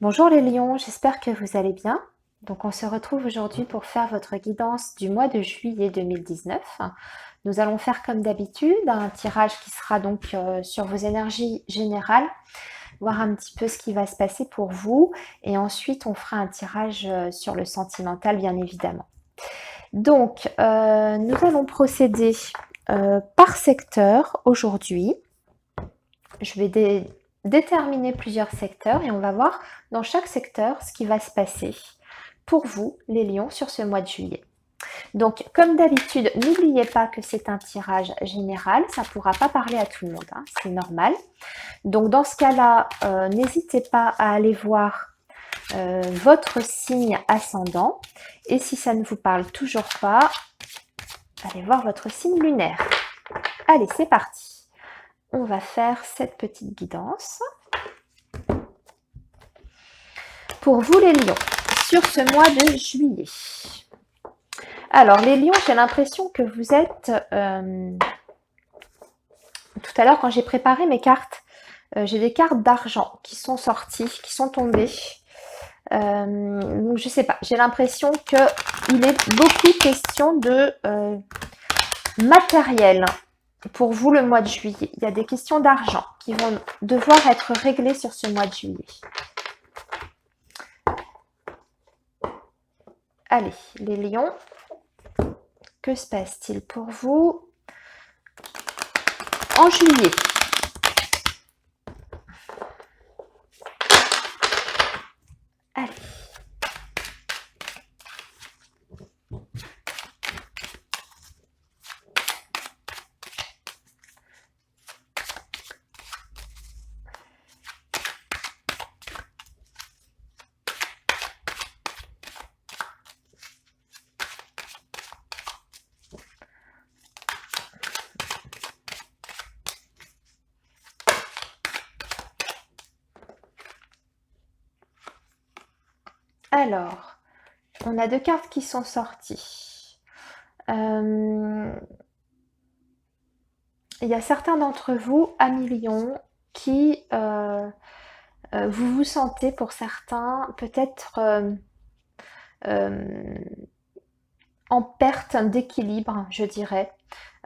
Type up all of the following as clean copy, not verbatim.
Bonjour les lions, j'espère que vous allez bien. Donc on se retrouve aujourd'hui pour faire votre guidance du mois de juillet 2019. Nous allons faire comme d'habitude un tirage qui sera donc sur vos énergies générales, voir un petit peu ce qui va se passer pour vous et ensuite on fera un tirage sur le sentimental bien évidemment. Donc nous allons procéder par secteur aujourd'hui. Je vais déterminer plusieurs secteurs et on va voir dans chaque secteur ce qui va se passer pour vous, les lions, sur ce mois de juillet. Donc, comme d'habitude, n'oubliez pas que c'est un tirage général, ça ne pourra pas parler à tout le monde, hein, c'est normal. Donc, dans ce cas-là, n'hésitez pas à aller voir votre signe ascendant. Et si ça ne vous parle toujours pas, allez voir votre signe lunaire. Allez, c'est parti. On va faire cette petite guidance. Pour vous les lions, sur ce mois de juillet. Alors les lions, j'ai l'impression que vous êtes... tout à l'heure, quand j'ai préparé mes cartes, j'ai des cartes d'argent qui sont sorties, qui sont tombées. Donc je sais pas, j'ai l'impression qu'il est beaucoup question de matériel pour vous le mois de juillet. Il y a des questions d'argent qui vont devoir être réglées sur ce mois de juillet. Allez, les lions, que se passe-t-il pour vous en juillet? Allez. Alors, on a deux cartes qui sont sorties. Il y a certains d'entre vous, amis lions, qui vous vous sentez pour certains peut-être en perte d'équilibre, je dirais,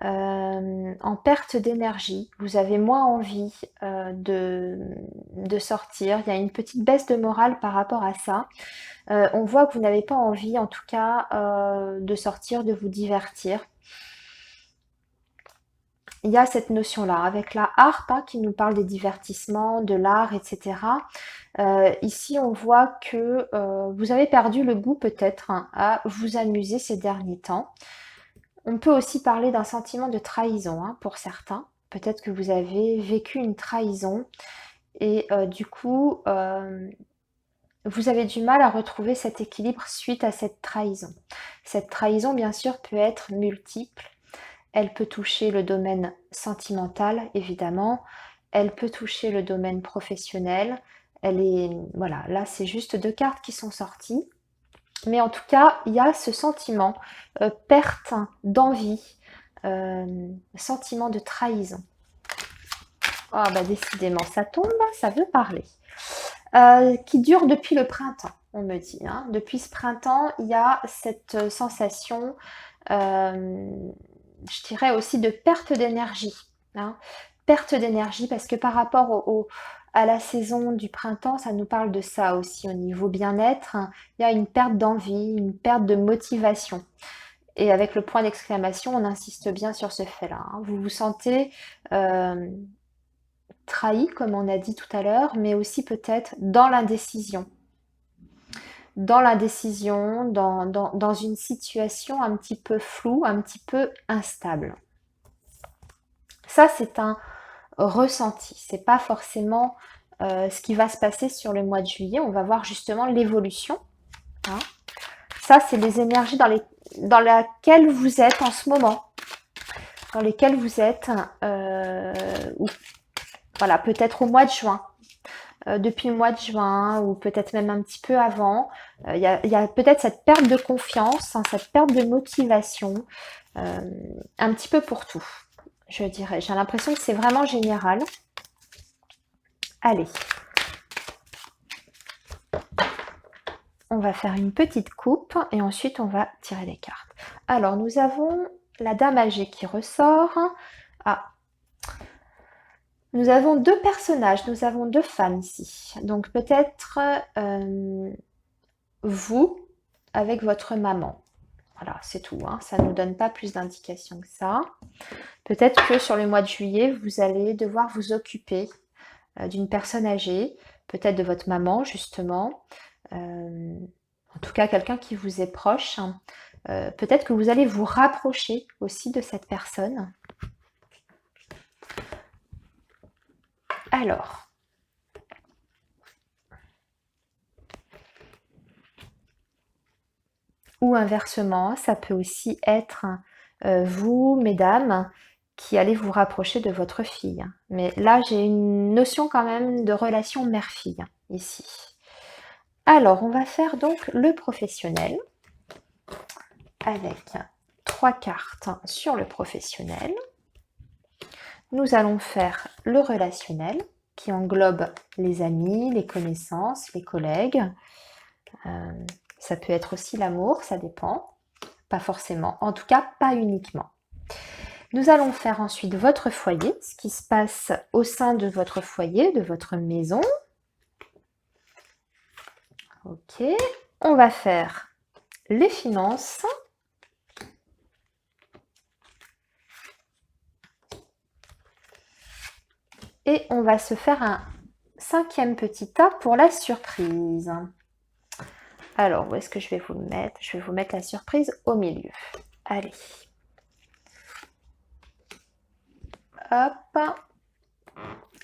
en perte d'énergie. Vous avez moins envie de sortir. Il y a une petite baisse de morale par rapport à ça. On voit que vous n'avez pas envie, en tout cas, de sortir, de vous divertir. Il y a cette notion-là, avec la harpe hein, qui nous parle des divertissements, de l'art, etc. Ici, on voit que vous avez perdu le goût peut-être hein, à vous amuser ces derniers temps. On peut aussi parler d'un sentiment de trahison hein, pour certains. Peut-être que vous avez vécu une trahison et du coup, vous avez du mal à retrouver cet équilibre suite à cette trahison. Cette trahison, bien sûr, peut être multiple. Elle peut toucher le domaine sentimental, évidemment. Elle peut toucher le domaine professionnel. Voilà, là, c'est juste deux cartes qui sont sorties. Mais en tout cas, il y a ce sentiment, perte d'envie, sentiment de trahison. Ah bah décidément, ça tombe, ça veut parler. Qui dure depuis le printemps, on me dit. Hein. Depuis ce printemps, il y a cette sensation, je dirais aussi de perte d'énergie. Hein. Perte d'énergie parce que par rapport à la saison du printemps, ça nous parle de ça aussi au niveau bien-être. Hein. Il y a une perte d'envie, une perte de motivation. Et avec le point d'exclamation, on insiste bien sur ce fait-là. Hein. Vous vous sentez trahi, comme on a dit tout à l'heure, mais aussi peut-être dans l'indécision. Dans l'indécision, dans une situation un petit peu floue, un petit peu instable. Ça, c'est un ressenti. C'est pas forcément ce qui va se passer sur le mois de juillet. On va voir justement l'évolution. Hein. Ça, c'est les énergies dans lesquelles vous êtes en ce moment. Dans lesquelles vous êtes, voilà, peut-être au mois de juin. Depuis le mois de juin ou peut-être même un petit peu avant, il y a peut-être cette perte de confiance, hein, cette perte de motivation, un petit peu pour tout, je dirais. J'ai l'impression que c'est vraiment général. Allez. on va faire une petite coupe et ensuite on va tirer les cartes. Alors, nous avons la dame âgée qui ressort. Ah, nous avons deux personnages, nous avons deux femmes ici. Donc peut-être vous avec votre maman. Voilà, c'est tout, hein. Ça ne nous donne pas plus d'indications que ça. Peut-être que sur le mois de juillet, vous allez devoir vous occuper d'une personne âgée, peut-être de votre maman justement, en tout cas quelqu'un qui vous est proche. Peut-être que vous allez vous rapprocher aussi de cette personne. Alors, ou inversement, ça peut aussi être vous, mesdames, qui allez vous rapprocher de votre fille. Mais là, j'ai une notion quand même de relation mère-fille ici. Alors, on va faire donc le professionnel avec 3 cartes sur le professionnel. Nous allons faire le relationnel qui englobe les amis, les connaissances, les collègues. Ça peut être aussi l'amour, ça dépend. Pas forcément, en tout cas pas uniquement. Nous allons faire ensuite votre foyer, ce qui se passe au sein de votre foyer, de votre maison. Ok, on va faire les finances. Et on va se faire un 5e petit tas pour la surprise. Alors, où est-ce que je vais vous le mettre? Je vais vous mettre la surprise au milieu. Allez. Hop.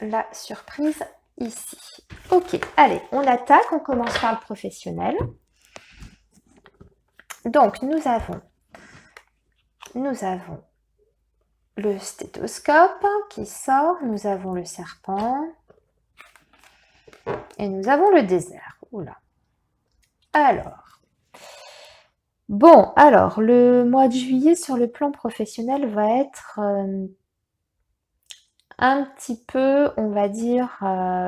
La surprise ici. Ok, allez, on attaque. On commence par le professionnel. Donc, nous avons le stéthoscope qui sort. Nous avons le serpent. Et nous avons le désert. Oula. Alors, bon, alors, le mois de juillet sur le plan professionnel va être un petit peu, on va dire,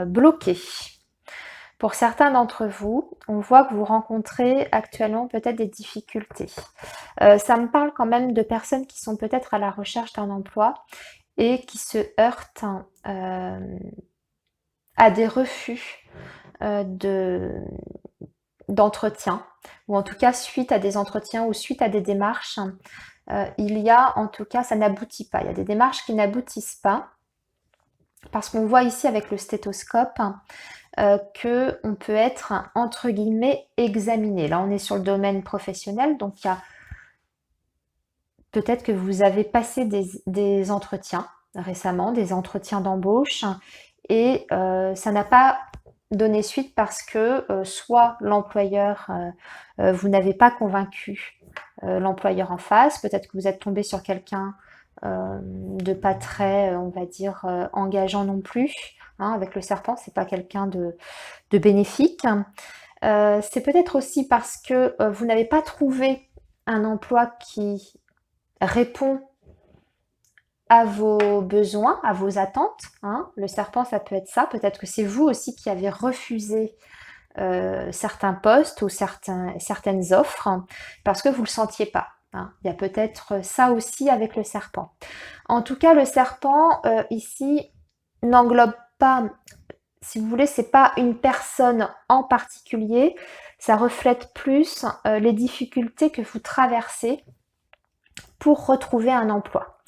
bloqué. Pour certains d'entre vous, on voit que vous rencontrez actuellement peut-être des difficultés. Ça me parle quand même de personnes qui sont peut-être à la recherche d'un emploi et qui se heurtent à des refus d'entretien, ou en tout cas suite à des entretiens ou suite à des démarches. Il y a en tout cas, ça n'aboutit pas. Il y a des démarches qui n'aboutissent pas parce qu'on voit ici avec le stéthoscope qu'on peut être entre guillemets examiné. Là, on est sur le domaine professionnel, donc il y a peut-être que vous avez passé des entretiens récemment, des entretiens d'embauche, et ça n'a pas donné suite parce que soit l'employeur, vous n'avez pas convaincu l'employeur en face, peut-être que vous êtes tombé sur quelqu'un de pas très, on va dire, engageant non plus. Hein, avec le serpent, c'est pas quelqu'un de bénéfique. C'est peut-être aussi parce que vous n'avez pas trouvé un emploi qui répond à vos besoins, à vos attentes. Hein. Le serpent, ça peut être ça. Peut-être que c'est vous aussi qui avez refusé certains postes ou certaines offres parce que vous ne le sentiez pas. Hein. Il y a peut-être ça aussi avec le serpent. En tout cas, le serpent, ici, n'englobe pas, si vous voulez, c'est pas une personne en particulier. Ça reflète plus les difficultés que vous traversez pour retrouver un emploi.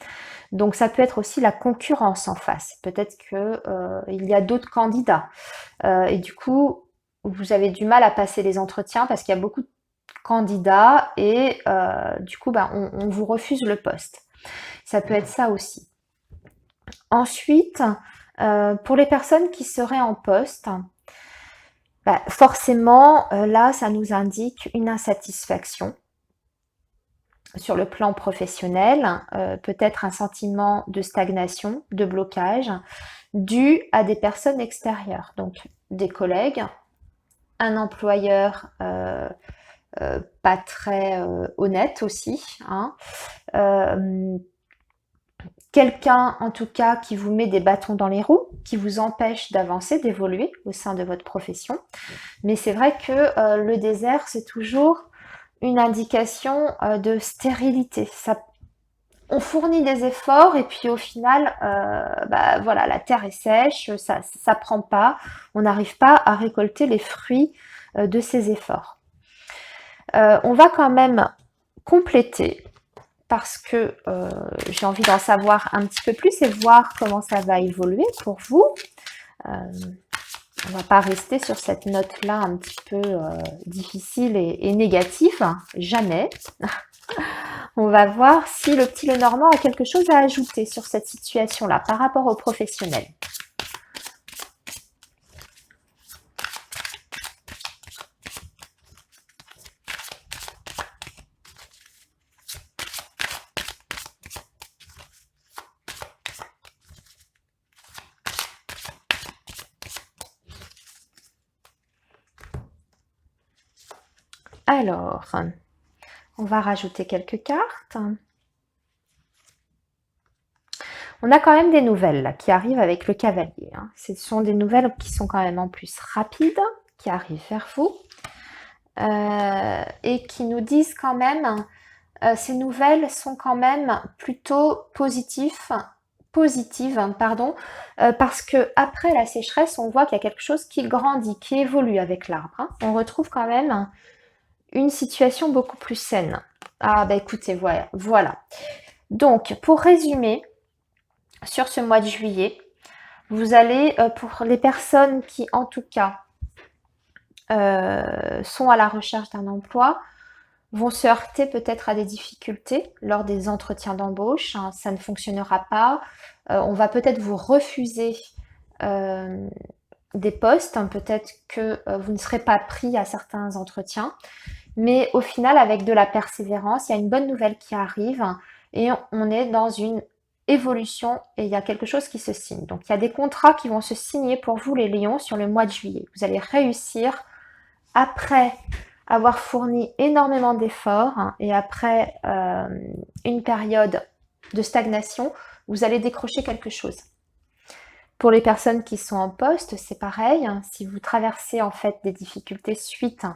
Donc ça peut être aussi la concurrence en face. Peut-être que il y a d'autres candidats. Et du coup, vous avez du mal à passer les entretiens parce qu'il y a beaucoup de candidats et du coup, on vous refuse le poste. Ça peut être ça aussi. Ensuite, pour les personnes qui seraient en poste, forcément, là, ça nous indique une insatisfaction sur le plan professionnel, peut-être un sentiment de stagnation, de blocage, dû à des personnes extérieures, donc des collègues, un employeur pas très honnête aussi, hein, quelqu'un en tout cas qui vous met des bâtons dans les roues, qui vous empêche d'avancer, d'évoluer au sein de votre profession. Mais c'est vrai que le désert, c'est toujours une indication de stérilité. On fournit des efforts et puis au final, voilà, la terre est sèche, ça prend pas, on n'arrive pas à récolter les fruits de ces efforts. On va quand même compléter parce que j'ai envie d'en savoir un petit peu plus et voir comment ça va évoluer pour vous. On va pas rester sur cette note-là un petit peu difficile et négative, jamais. On va voir si le petit Lenormand a quelque chose à ajouter sur cette situation-là par rapport aux professionnels. Alors, on va rajouter quelques cartes. On a quand même des nouvelles là, qui arrivent avec le cavalier. Hein. Ce sont des nouvelles qui sont quand même en plus rapides, qui arrivent vers vous et qui nous disent quand même, ces nouvelles sont quand même plutôt positives, pardon, parce que après la sécheresse, on voit qu'il y a quelque chose qui grandit, qui évolue avec l'arbre. Hein. On retrouve quand même une situation beaucoup plus saine. Ah bah écoutez, voilà. Donc, pour résumer, sur ce mois de juillet, vous allez, pour les personnes qui en tout cas sont à la recherche d'un emploi, vont se heurter peut-être à des difficultés lors des entretiens d'embauche. Hein, ça ne fonctionnera pas. On va peut-être vous refuser des postes. Hein, peut-être que vous ne serez pas pris à certains entretiens. Mais au final, avec de la persévérance, il y a une bonne nouvelle qui arrive et on est dans une évolution et il y a quelque chose qui se signe. Donc il y a des contrats qui vont se signer pour vous les lions sur le mois de juillet. Vous allez réussir après avoir fourni énormément d'efforts et après une période de stagnation, vous allez décrocher quelque chose. Pour les personnes qui sont en poste, c'est pareil. Si vous traversez en fait des difficultés suite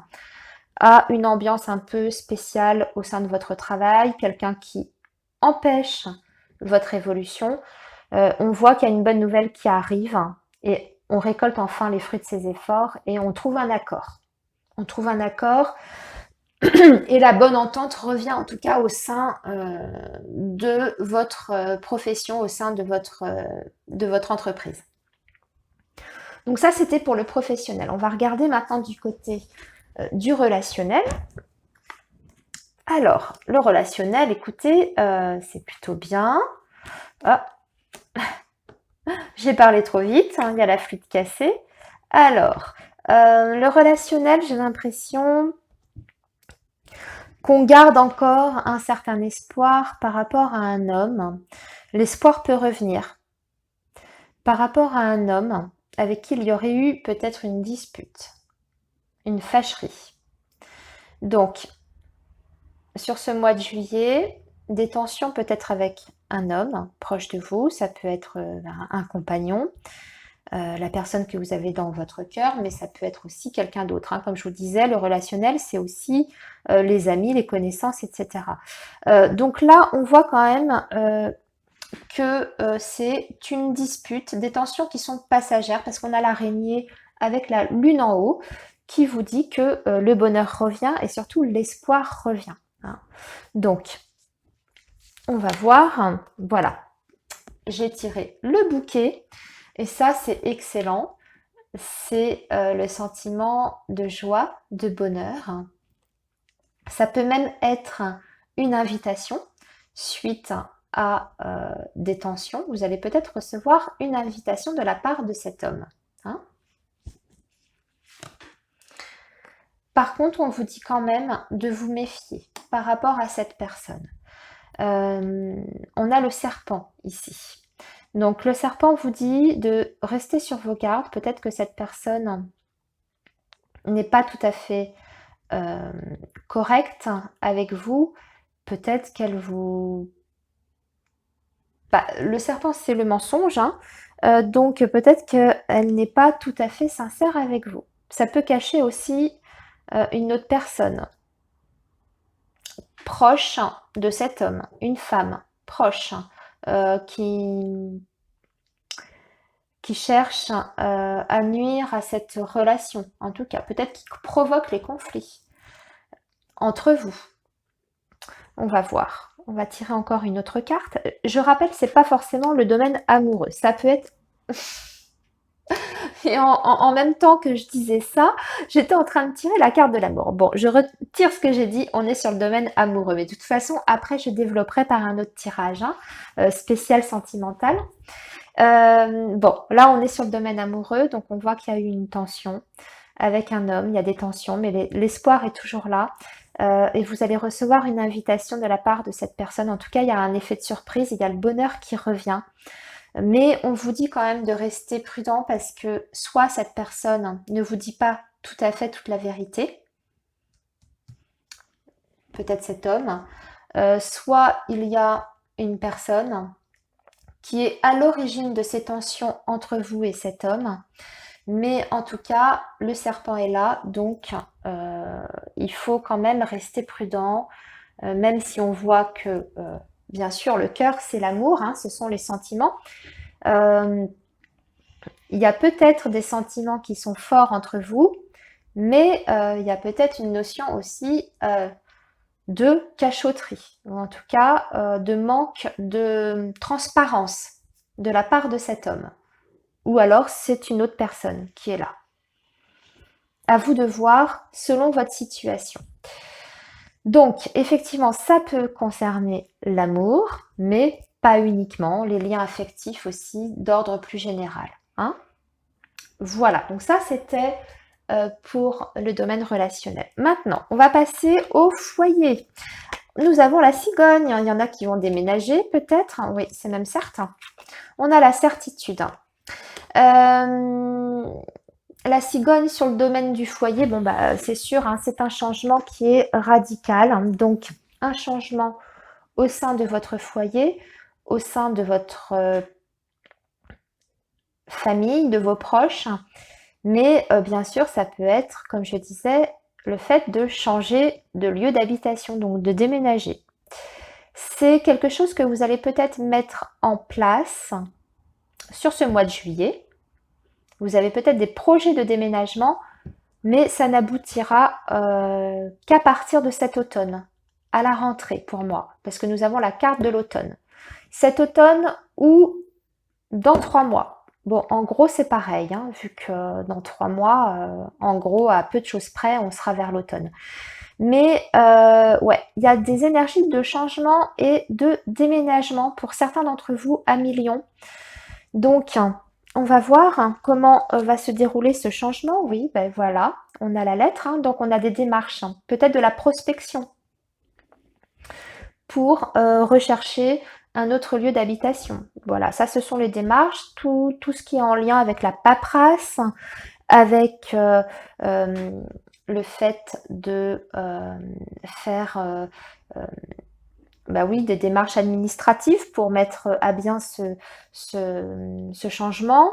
à une ambiance un peu spéciale au sein de votre travail, quelqu'un qui empêche votre évolution, on voit qu'il y a une bonne nouvelle qui arrive et on récolte enfin les fruits de ses efforts et on trouve un accord. On trouve un accord et la bonne entente revient en tout cas au sein de votre profession, au sein de votre entreprise. Donc ça, c'était pour le professionnel. On va regarder maintenant du côté du relationnel. Alors, le relationnel, écoutez, c'est plutôt bien. Ah, j'ai parlé trop vite, hein, il y a la flûte cassée. Alors, le relationnel, j'ai l'impression qu'on garde encore un certain espoir par rapport à un homme. L'espoir peut revenir. Par rapport à un homme avec qui il y aurait eu peut-être une dispute, une fâcherie. Donc, sur ce mois de juillet, des tensions peut-être avec un homme proche de vous, ça peut être un compagnon, la personne que vous avez dans votre cœur, mais ça peut être aussi quelqu'un d'autre. Hein. Comme je vous disais, le relationnel, c'est aussi les amis, les connaissances, etc. Donc là, on voit quand même que c'est une dispute, des tensions qui sont passagères, parce qu'on a l'araignée avec la lune en haut, qui vous dit que le bonheur revient et surtout l'espoir revient. Hein. Donc, on va voir. Voilà, j'ai tiré le bouquet et ça, c'est excellent. C'est le sentiment de joie, de bonheur. Ça peut même être une invitation suite à des tensions. Vous allez peut-être recevoir une invitation de la part de cet homme. Hein. Par contre, on vous dit quand même de vous méfier par rapport à cette personne. On a le serpent ici. Donc le serpent vous dit de rester sur vos gardes. Peut-être que cette personne n'est pas tout à fait correcte avec vous. Peut-être qu'elle vous bah, le serpent, c'est le mensonge, hein. Donc peut-être qu'elle n'est pas tout à fait sincère avec vous. Ça peut cacher aussi une autre personne proche de cet homme, une femme proche euh, qui, qui cherche à nuire à cette relation, en tout cas, peut-être qui provoque les conflits entre vous. On va voir. On va tirer encore une autre carte. Je rappelle, c'est pas forcément le domaine amoureux. Ça peut être. Et en même temps que je disais ça, j'étais en train de tirer la carte de l'amour. Bon, je retire ce que j'ai dit, on est sur le domaine amoureux. Mais de toute façon, après, je développerai par un autre tirage, hein, spécial sentimental. Bon, là, on est sur le domaine amoureux, donc on voit qu'il y a eu une tension avec un homme, il y a des tensions, mais l'espoir est toujours là. Et vous allez recevoir une invitation de la part de cette personne. En tout cas, il y a un effet de surprise, il y a le bonheur qui revient. Mais on vous dit quand même de rester prudent parce que soit cette personne ne vous dit pas tout à fait toute la vérité, peut-être cet homme, soit il y a une personne qui est à l'origine de ces tensions entre vous et cet homme. Mais en tout cas, le serpent est là, donc il faut quand même rester prudent, même si on voit que, bien sûr, le cœur, c'est l'amour, hein, ce sont les sentiments. Euh, il y a peut-être des sentiments qui sont forts entre vous, mais il y a peut-être une notion aussi de cachotterie, ou en tout cas de manque de transparence de la part de cet homme. Ou alors c'est une autre personne qui est là. À vous de voir selon votre situation. Donc, effectivement, ça peut concerner l'amour, mais pas uniquement, les liens affectifs aussi d'ordre plus général. Hein. Voilà, donc ça c'était pour le domaine relationnel. Maintenant, on va passer au foyer. Nous avons la cigogne, il y en a qui vont déménager peut-être, oui, c'est même certain. On a la certitude. La cigogne sur le domaine du foyer, bon bah c'est sûr, hein, c'est un changement qui est radical. Donc un changement au sein de votre foyer, au sein de votre famille, de vos proches. Mais bien sûr, ça peut être, comme je disais, le fait de changer de lieu d'habitation, donc de déménager. C'est quelque chose que vous allez peut-être mettre en place sur ce mois de juillet. Vous avez peut-être des projets de déménagement, mais ça n'aboutira qu'à partir de cet automne, à la rentrée pour moi, parce que nous avons la carte de l'automne. Cet automne ou dans 3 mois. Bon, en gros, c'est pareil, hein, vu que dans 3 mois, en gros, à peu de choses près, on sera vers l'automne. Mais ouais, il y a des énergies de changement et de déménagement pour certains d'entre vous à Lyon. Donc, on va voir comment va se dérouler ce changement. Oui, ben voilà, on a la lettre, hein, donc on a des démarches, hein, peut-être de la prospection pour rechercher un autre lieu d'habitation. Voilà, ça ce sont les démarches, tout ce qui est en lien avec la paperasse, avec le fait de faire bah oui, des démarches administratives pour mettre à bien ce changement.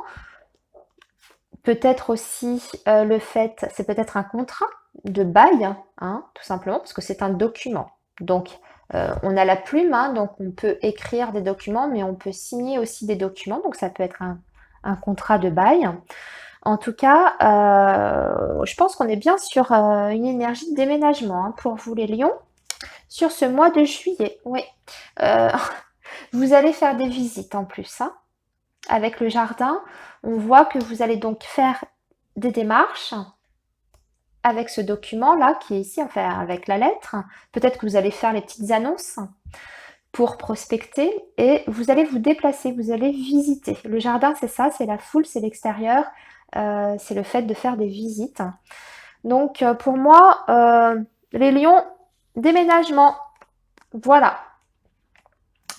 Peut-être aussi le fait, c'est peut-être un contrat de bail, hein, tout simplement, parce que c'est un document. Donc, on a la plume, hein, donc on peut écrire des documents, mais on peut signer aussi des documents. Donc, ça peut être un contrat de bail. En tout cas, je pense qu'on est bien sur une énergie de déménagement hein, pour vous les lions sur ce mois de juillet. Oui, vous allez faire des visites en plus. Hein. Avec le jardin, on voit que vous allez donc faire des démarches avec ce document-là qui est ici, enfin avec la lettre. Peut-être que vous allez faire les petites annonces pour prospecter et vous allez vous déplacer, vous allez visiter. Le jardin, c'est ça, c'est la foule, c'est l'extérieur, c'est le fait de faire des visites. Donc pour moi, les lions, déménagement, voilà.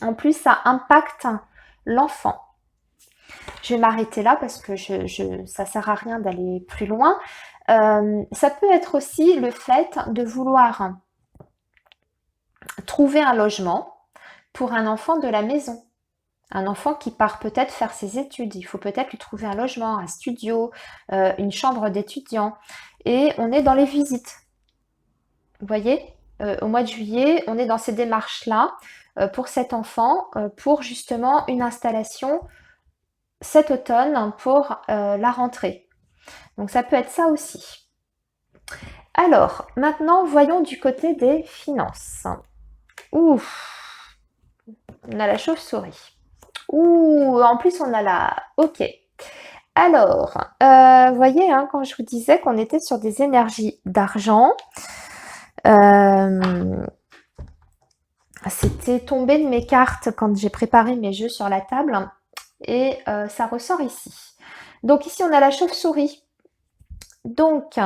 En plus, ça impacte l'enfant. Je vais m'arrêter là parce que ça sert à rien d'aller plus loin. Ça peut être aussi le fait de vouloir trouver un logement pour un enfant de la maison. Un enfant qui part peut-être faire ses études. Il faut peut-être lui trouver un logement, un studio, une chambre d'étudiant. Et on est dans les visites. Vous voyez, au mois de juillet, on est dans ces démarches-là pour cet enfant, pour justement une installation cet automne pour la rentrée. Donc ça peut être ça aussi. Alors, maintenant, voyons du côté des finances. Ouf, on a la chauve-souris. Ouh, en plus on a la... Ok. Alors, vous voyez, hein, quand je vous disais qu'on était sur des énergies d'argent, c'était tombé de mes cartes quand j'ai préparé mes jeux sur la table et ça ressort ici. Donc ici, on a la chauve-souris. Donc,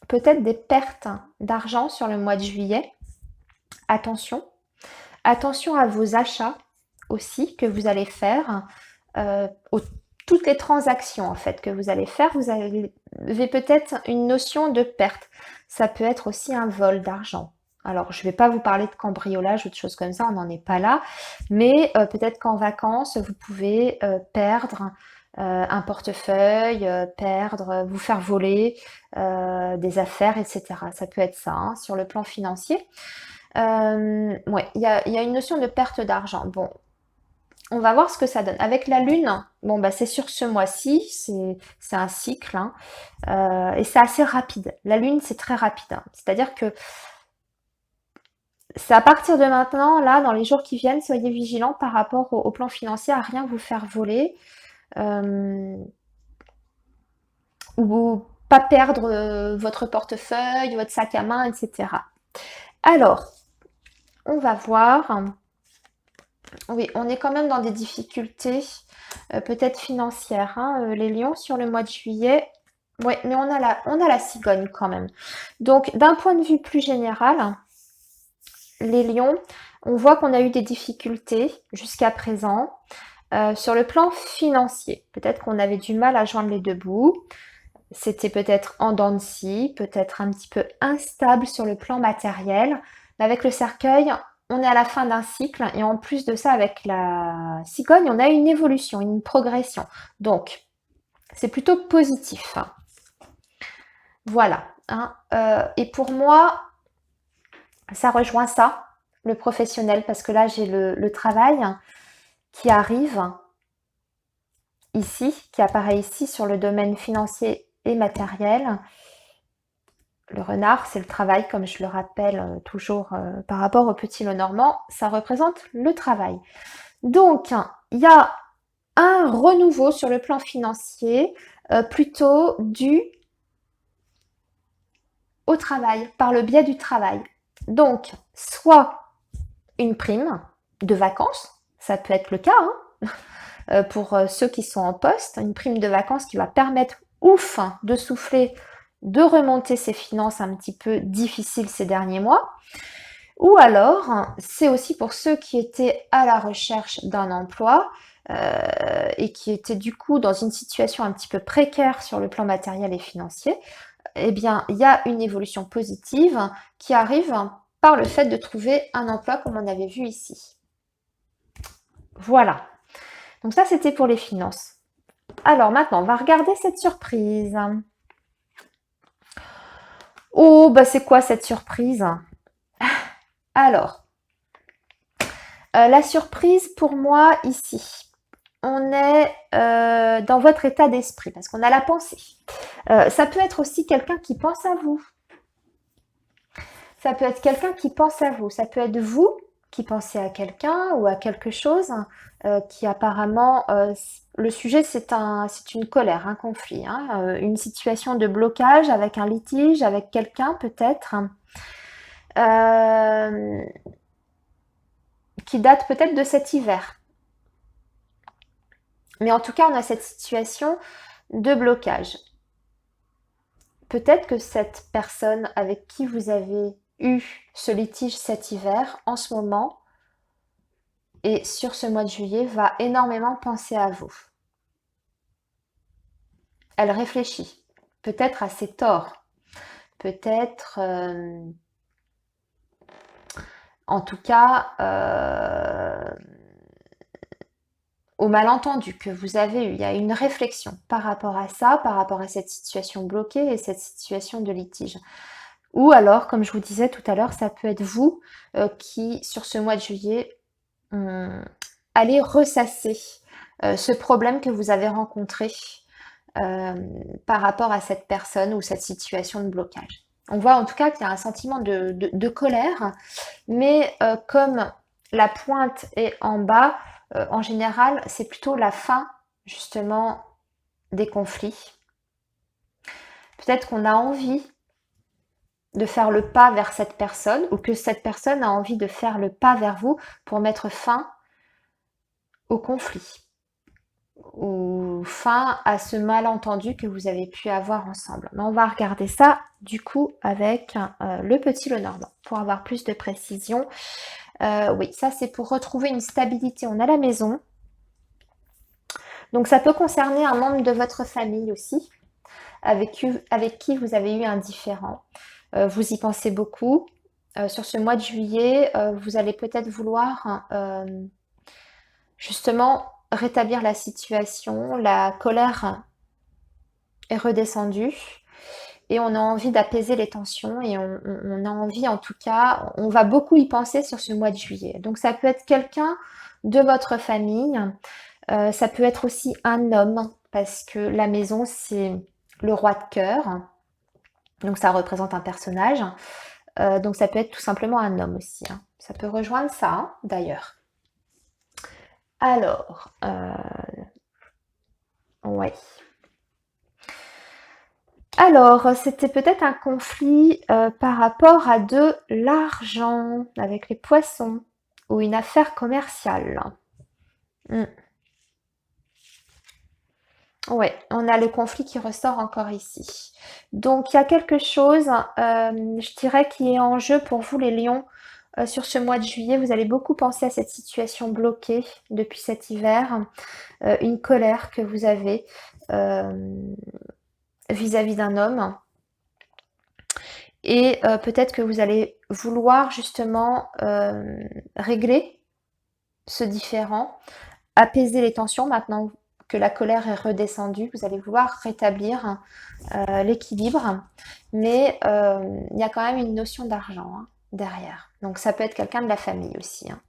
peut-être des pertes d'argent sur le mois de juillet. Attention. Attention à vos achats aussi que vous allez faire, toutes les transactions en fait que vous allez faire, vous avez peut-être une notion de perte. Ça peut être aussi un vol d'argent. Alors, je ne vais pas vous parler de cambriolage ou de choses comme ça, on n'en est pas là, mais peut-être qu'en vacances, vous pouvez perdre un portefeuille, vous faire voler des affaires, etc. Ça peut être ça, hein, sur le plan financier. Ouais, il y a une notion de perte d'argent. Bon, on va voir ce que ça donne. Avec la lune, bon, bah, c'est sur ce mois-ci, c'est un cycle, hein, et c'est assez rapide. La lune, c'est très rapide, hein. C'est-à-dire que c'est à partir de maintenant, là, dans les jours qui viennent, soyez vigilants par rapport au plan financier, à rien vous faire voler, ou pas perdre votre portefeuille, votre sac à main, etc. Alors, on va voir. Oui, on est quand même dans des difficultés, peut-être financières, hein, les lions sur le mois de juillet. Oui, mais on a la cigogne quand même. Donc, d'un point de vue plus général, les lions, on voit qu'on a eu des difficultés jusqu'à présent sur le plan financier. Peut-être qu'on avait du mal à joindre les deux bouts. C'était peut-être en dents de scie, peut-être un petit peu instable sur le plan matériel. Mais avec le cercueil, on est à la fin d'un cycle et en plus de ça, avec la cigogne, on a une évolution, une progression. Donc, c'est plutôt positif. Voilà, hein. Et pour moi, ça rejoint ça, le professionnel, parce que là, j'ai le travail qui arrive ici, qui apparaît ici sur le domaine financier et matériel. Le renard, c'est le travail, comme je le rappelle toujours par rapport au petit Lenormand, ça représente le travail. Donc, il y a un renouveau sur le plan financier, plutôt dû au travail, par le biais du travail. Donc, soit une prime de vacances, ça peut être le cas, hein, pour ceux qui sont en poste, une prime de vacances qui va permettre, ouf, de souffler, de remonter ses finances un petit peu difficiles ces derniers mois. Ou alors, c'est aussi pour ceux qui étaient à la recherche d'un emploi et qui étaient du coup dans une situation un petit peu précaire sur le plan matériel et financier. Eh bien, il y a une évolution positive qui arrive par le fait de trouver un emploi comme on avait vu ici. Voilà. Donc ça, c'était pour les finances. Alors maintenant, on va regarder cette surprise. Oh, bah c'est quoi cette surprise? Alors, la surprise pour moi ici, on est dans votre état d'esprit parce qu'on a la pensée. Ça peut être aussi quelqu'un qui pense à vous. Ça peut être quelqu'un qui pense à vous. Ça peut être vous qui pensez à quelqu'un ou à quelque chose qui apparemment... le sujet, c'est une colère, un conflit, hein, une situation de blocage avec un litige, avec quelqu'un peut-être, qui date peut-être de cet hiver. Mais en tout cas, on a cette situation de blocage. Peut-être que cette personne avec qui vous avez eu ce litige cet hiver, en ce moment, et sur ce mois de juillet, va énormément penser à vous. Elle réfléchit, peut-être à ses torts, peut-être, en tout cas, au malentendu que vous avez eu. Il y a une réflexion par rapport à ça, par rapport à cette situation bloquée et cette situation de litige. Ou alors, comme je vous disais tout à l'heure, ça peut être vous qui, sur ce mois de juillet, allez ressasser ce problème que vous avez rencontré par rapport à cette personne ou cette situation de blocage. On voit en tout cas qu'il y a un sentiment de colère, mais comme la pointe est en bas, en général, c'est plutôt la fin justement des conflits. Peut-être qu'on a envie de faire le pas vers cette personne ou que cette personne a envie de faire le pas vers vous pour mettre fin au conflit ou fin à ce malentendu que vous avez pu avoir ensemble. Mais on va regarder ça du coup avec le petit Lenormand pour avoir plus de précision. Oui, ça c'est pour retrouver une stabilité. On a la maison. Donc ça peut concerner un membre de votre famille aussi, avec qui vous avez eu un différend. Vous y pensez beaucoup. Sur ce mois de juillet, vous allez peut-être vouloir justement rétablir la situation. La colère est redescendue et on a envie d'apaiser les tensions et on a envie, en tout cas, on va beaucoup y penser sur ce mois de juillet. Donc ça peut être quelqu'un de votre famille, ça peut être aussi un homme parce que la maison c'est le roi de cœur, donc ça représente un personnage. Donc ça peut être tout simplement un homme aussi, hein. Ça peut rejoindre ça, hein, d'ailleurs. Alors, ouais. Alors, c'était peut-être un conflit par rapport à de l'argent avec les poissons ou une affaire commerciale. Ouais, on a le conflit qui ressort encore ici. Donc, il y a quelque chose, je dirais, qui est en jeu pour vous, les lions, sur ce mois de juillet. Vous allez beaucoup penser à cette situation bloquée depuis cet hiver, une colère que vous avez vis-à-vis d'un homme. Et peut-être que vous allez vouloir justement régler ce différend, apaiser les tensions maintenant que la colère est redescendue. Vous allez vouloir rétablir l'équilibre, mais il y a quand même une notion d'argent, hein, derrière. Donc ça peut être quelqu'un de la famille aussi, hein,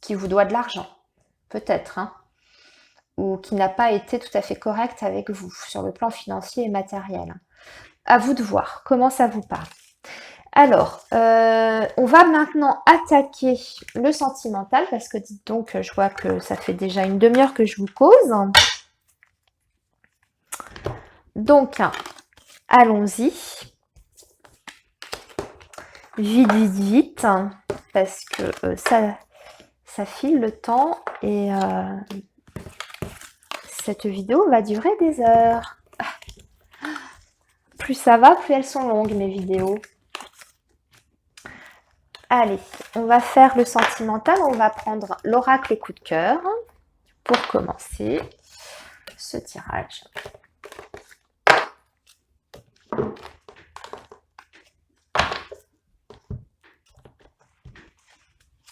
qui vous doit de l'argent, peut-être, hein, ou qui n'a pas été tout à fait correct avec vous sur le plan financier et matériel. À vous de voir comment ça vous parle. Alors, on va maintenant attaquer le sentimental parce que dites donc, je vois que ça fait déjà une demi-heure que je vous cause. Donc, allons-y. Vite, vite, vite, parce que ça file le temps et cette vidéo va durer des heures. Plus ça va, plus elles sont longues, mes vidéos. Allez, on va faire le sentimental. On va prendre l'oracle coup de cœur pour commencer ce tirage.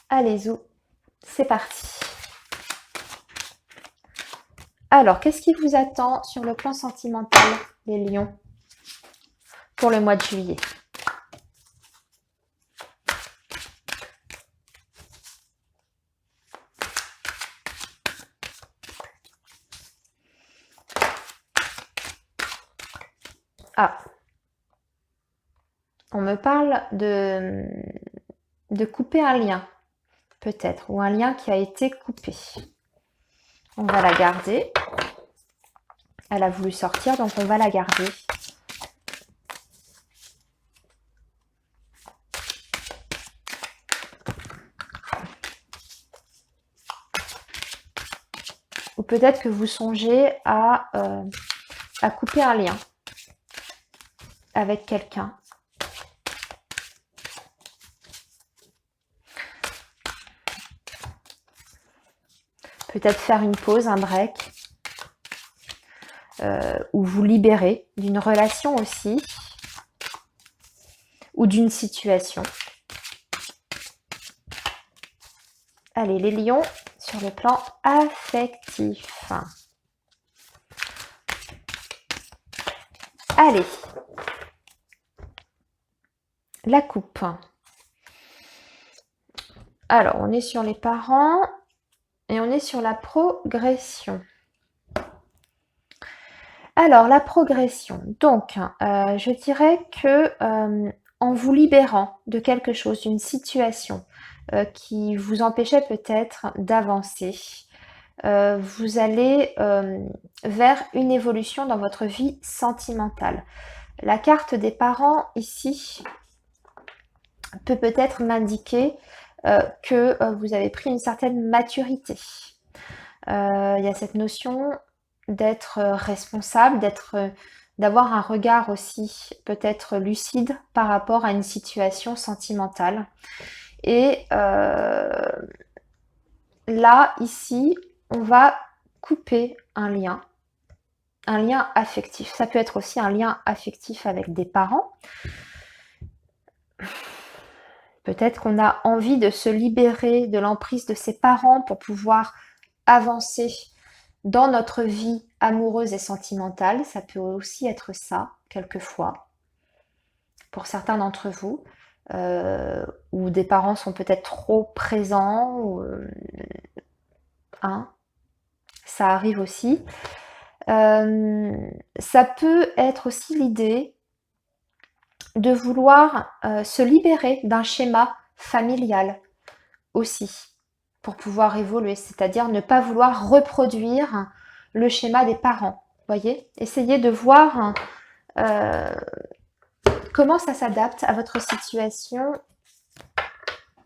Allez, zou, c'est parti. Alors, qu'est-ce qui vous attend sur le plan sentimental, les lions, pour le mois de juillet? Ah, on me parle de couper un lien, peut-être, ou un lien qui a été coupé. On va la garder. Elle a voulu sortir, donc on va la garder. Ou peut-être que vous songez à couper un lien avec quelqu'un. Peut-être faire une pause, un break, ou vous libérer d'une relation aussi, ou d'une situation. Allez, les lions, sur le plan affectif. Allez, la coupe. Alors, on est sur les parents et on est sur la progression. Alors, la progression. Donc, je dirais que en vous libérant de quelque chose, d'une situation qui vous empêchait peut-être d'avancer, vous allez vers une évolution dans votre vie sentimentale. La carte des parents ici peut peut-être m'indiquer que vous avez pris une certaine maturité. Il y a cette notion d'être responsable, d'avoir un regard aussi peut-être lucide par rapport à une situation sentimentale. Et là, ici, on va couper un lien affectif. Ça peut être aussi un lien affectif avec des parents. Peut-être qu'on a envie de se libérer de l'emprise de ses parents pour pouvoir avancer dans notre vie amoureuse et sentimentale. Ça peut aussi être ça, quelquefois, pour certains d'entre vous, où des parents sont peut-être trop présents, ou, hein, ça arrive aussi. Ça peut être aussi l'idée de vouloir se libérer d'un schéma familial aussi pour pouvoir évoluer, c'est-à-dire ne pas vouloir reproduire le schéma des parents. Voyez, essayez de voir comment ça s'adapte à votre situation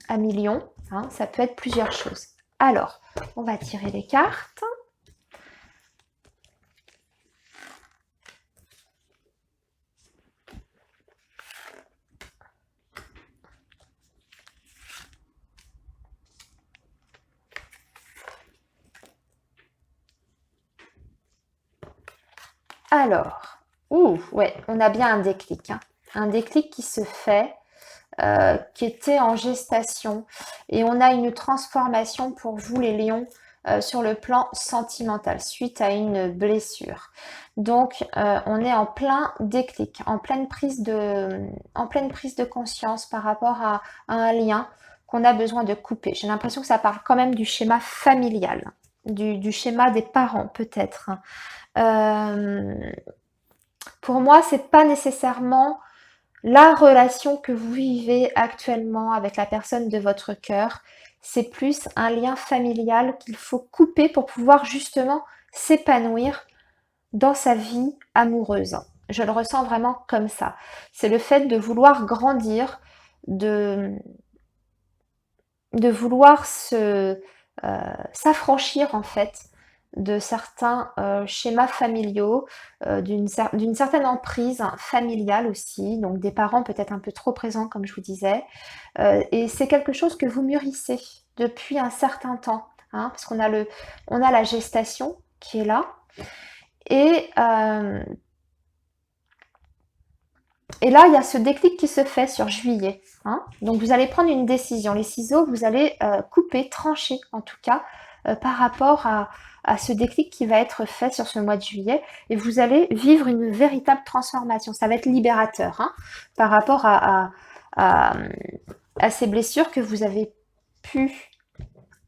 à millions. Hein, ça peut être plusieurs choses. Alors, on va tirer les cartes. Alors, ouais, on a bien un déclic. Hein. Un déclic qui se fait, qui était en gestation. Et on a une transformation pour vous, les lions, sur le plan sentimental, suite à une blessure. Donc, on est en plein déclic, en pleine prise de conscience par rapport à un lien qu'on a besoin de couper. J'ai l'impression que ça parle quand même du schéma familial, du schéma des parents, peut-être. Pour moi, c'est pas nécessairement la relation que vous vivez actuellement avec la personne de votre cœur. C'est plus un lien familial qu'il faut couper pour pouvoir justement s'épanouir dans sa vie amoureuse. Je le ressens vraiment comme ça. C'est le fait de vouloir grandir, de vouloir s'affranchir en fait de certains schémas familiaux, d'une certaine emprise familiale aussi, donc des parents peut-être un peu trop présents comme je vous disais, et c'est quelque chose que vous mûrissez depuis un certain temps, hein, parce qu'on a la gestation qui est là, et là, il y a ce déclic qui se fait sur juillet. Hein. Donc, vous allez prendre une décision. Les ciseaux, vous allez couper, trancher en tout cas, par rapport à ce déclic qui va être fait sur ce mois de juillet. Et vous allez vivre une véritable transformation. Ça va être libérateur hein, par rapport à ces blessures que vous avez pu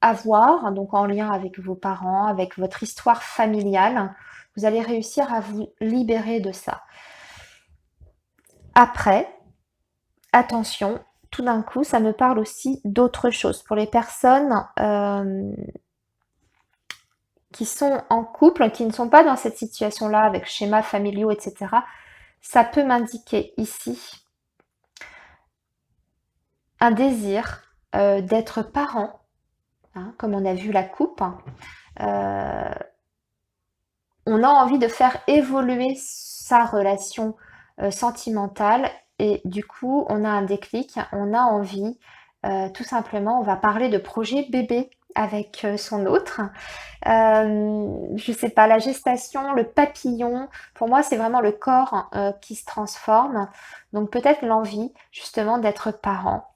avoir, donc en lien avec vos parents, avec votre histoire familiale. Vous allez réussir à vous libérer de ça. Après, attention, tout d'un coup, ça me parle aussi d'autre chose. Pour les personnes qui sont en couple, qui ne sont pas dans cette situation-là, avec schémas familiaux, etc., ça peut m'indiquer ici un désir d'être parent, hein, comme on a vu la coupe. On a envie de faire évoluer sa relation sentimentale et du coup, on a un déclic, on a envie, tout simplement, on va parler de projet bébé avec son autre. Je sais pas, la gestation, le papillon, pour moi, c'est vraiment le corps qui se transforme. Donc peut-être l'envie justement d'être parent.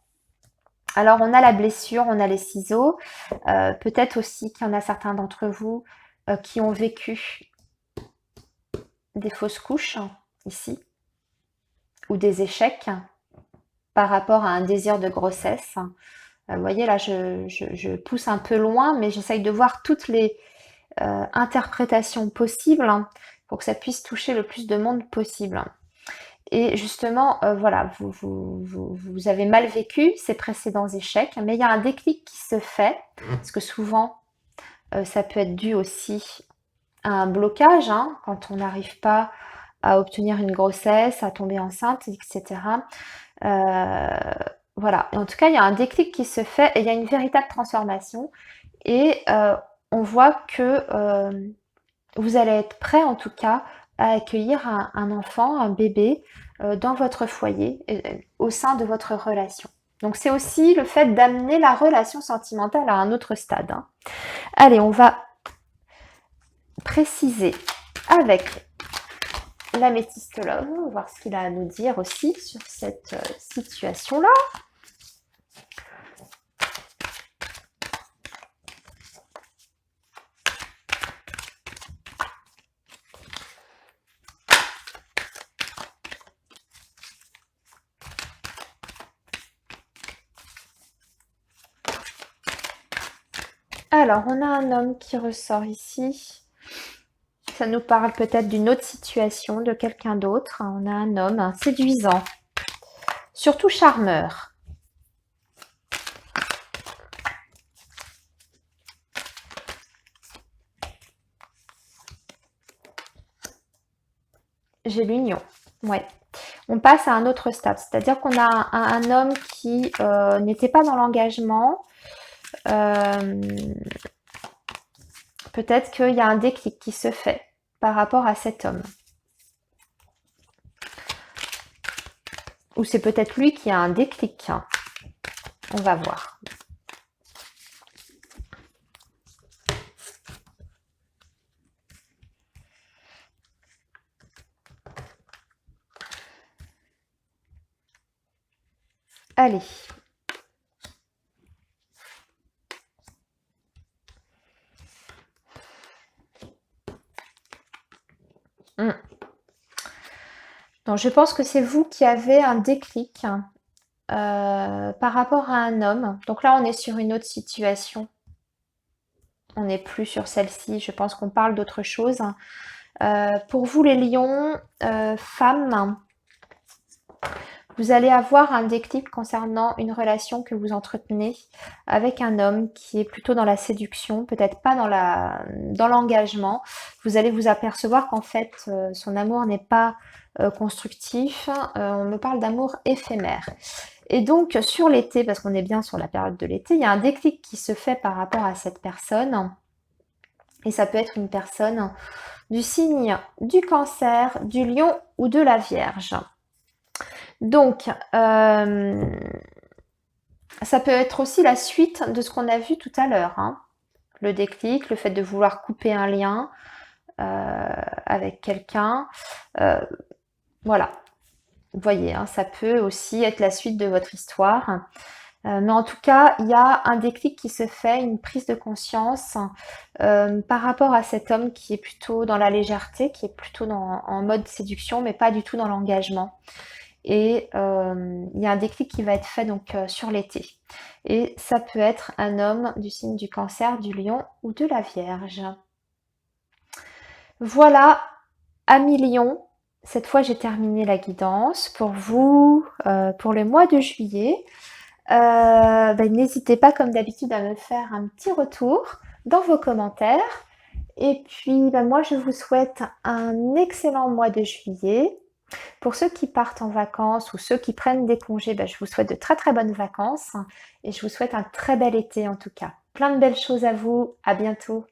Alors, on a la blessure, on a les ciseaux. Peut-être aussi qu'il y en a certains d'entre vous qui ont vécu des fausses couches, ici, ou des échecs par rapport à un désir de grossesse. Vous voyez, là, je pousse un peu loin, mais j'essaye de voir toutes les interprétations possibles pour que ça puisse toucher le plus de monde possible. Et justement, voilà, vous avez mal vécu ces précédents échecs, mais il y a un déclic qui se fait, parce que souvent, ça peut être dû aussi à un blocage, quand on n'arrive pas à obtenir une grossesse, à tomber enceinte, etc. Voilà. En tout cas, il y a un déclic qui se fait et il y a une véritable transformation. Et on voit que vous allez être prêt, en tout cas, à accueillir un enfant, un bébé, dans votre foyer, au sein de votre relation. Donc, c'est aussi le fait d'amener la relation sentimentale à un autre stade. Allez, on va préciser avec l'améthyste love, on va voir ce qu'il a à nous dire aussi sur cette situation-là. Alors, on a un homme qui ressort ici. Ça nous parle peut-être d'une autre situation, de quelqu'un d'autre. On a un homme séduisant, surtout charmeur. J'ai l'union, ouais. On passe à un autre stade, c'est-à-dire qu'on a un homme qui n'était pas dans l'engagement. Peut-être qu'il y a un déclic qui se fait par rapport à cet homme. Ou c'est peut-être lui qui a un déclic. On va voir. Allez. Donc, je pense que c'est vous qui avez un déclic par rapport à un homme. Donc là, on est sur une autre situation. On n'est plus sur celle-ci. Je pense qu'on parle d'autre chose. Pour vous, les lions, femmes, vous allez avoir un déclic concernant une relation que vous entretenez avec un homme qui est plutôt dans la séduction, peut-être pas dans l'engagement. Vous allez vous apercevoir qu'en fait, son amour n'est pas constructif. On me parle d'amour éphémère. Et donc, sur l'été, parce qu'on est bien sur la période de l'été, il y a un déclic qui se fait par rapport à cette personne. Et ça peut être une personne du signe du Cancer, du Lion ou de la Vierge. Donc, ça peut être aussi la suite de ce qu'on a vu tout à l'heure. Le déclic, le fait de vouloir couper un lien avec quelqu'un. Voilà. Vous voyez, ça peut aussi être la suite de votre histoire. Mais en tout cas, il y a un déclic qui se fait, une prise de conscience par rapport à cet homme qui est plutôt dans la légèreté, qui est plutôt en mode séduction, mais pas du tout dans l'engagement. Et il y a un déclic qui va être fait donc sur l'été. Et ça peut être un homme du signe du Cancer, du Lion ou de la Vierge. Voilà, amis Lions, cette fois j'ai terminé la guidance pour vous, pour le mois de juillet. N'hésitez pas comme d'habitude à me faire un petit retour dans vos commentaires. Et puis moi je vous souhaite un excellent mois de juillet. Pour ceux qui partent en vacances ou ceux qui prennent des congés, je vous souhaite de très très bonnes vacances et je vous souhaite un très bel été en tout cas. Plein de belles choses à vous, à bientôt.